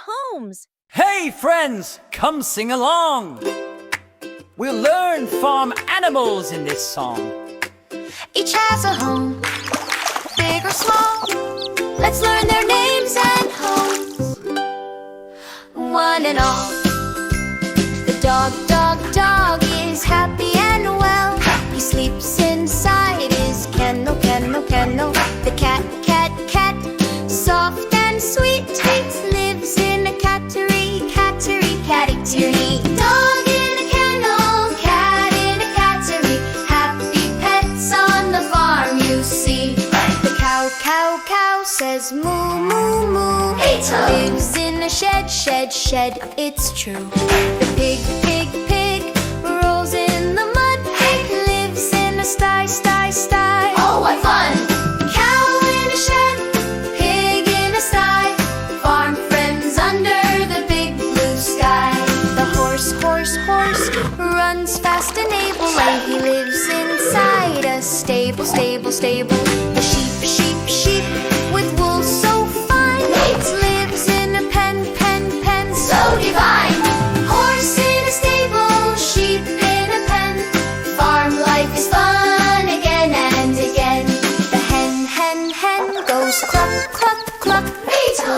homes. Hey friends, come sing along. We'll learn farm animals in this song. Each has a home, big or small. Let's learn their names and homes. One and all. The dog, dog, dog is happy and well. He sleeps inside his kennel, kennel, kennel. The cat, cat, cat, soft and sweet, lives in a cattery, cattery, cattery. Dog in a kennel, cat in a cattery. Happy pets on the farm you see. The cow, cow, cow says moo, moo, moo. Lives in a shed, shed, shed, it's true. The pig, pig, pig rolls in the mud. Pig lives in a sty, sty, sty. Oh, what fun! Cow in a shed, pig in a sty. Farm friends under the big blue sky. The horse, horse, horse runs fast and able, and he lives inside a stable, stable, stable. The sheep, sheep, sheep with wool so fine lives in a pen, pen, pen so divine. Horse in a stable, sheep in a pen. Farm life is fun again and again. The hen, hen, hen goes cluck, cluck, cluck.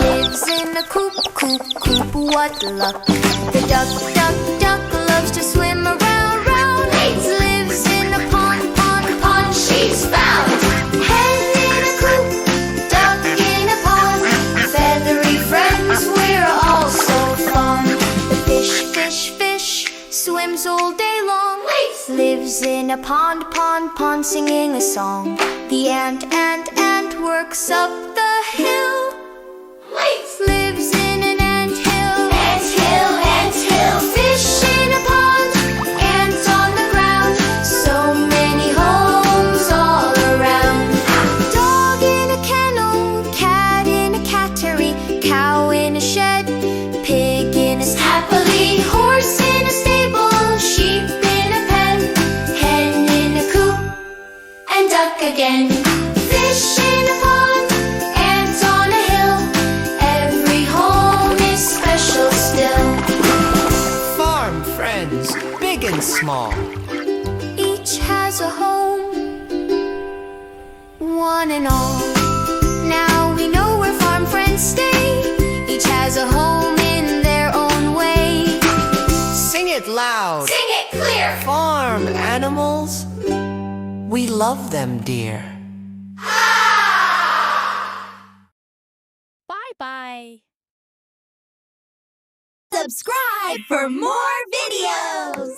Lives in a coop, coop, coop, what luck. The duck, duck, duck loves to swim around, round. Lives in a pond, pond, pond, she's found. Hen in a coop, duck in a pond. Feathery friends, we're all so fond. The fish, fish, fish swims all day long. Lives in a pond, pond, pond, singing a song. The ant, ant, ant works up the hill. Lives in an ant hill. Ant hill, ant hill. Fish in a pond, ants on the ground. So many homes all around. Dog in a kennel, cat in a cattery. Cow in a shed, pig in a happily. Horse in a stable, sheep in a pen. Hen in a coop, and duck again. Fish in a pond, ants on a hill. Every home is special still. Farm friends, big and small. Each has a home, one and all. Now we know where farm friends stay. Each has a home in their own way. Sing it loud. Sing it clear. Farm animals, we love them, dear. Bye-bye. Subscribe for more videos.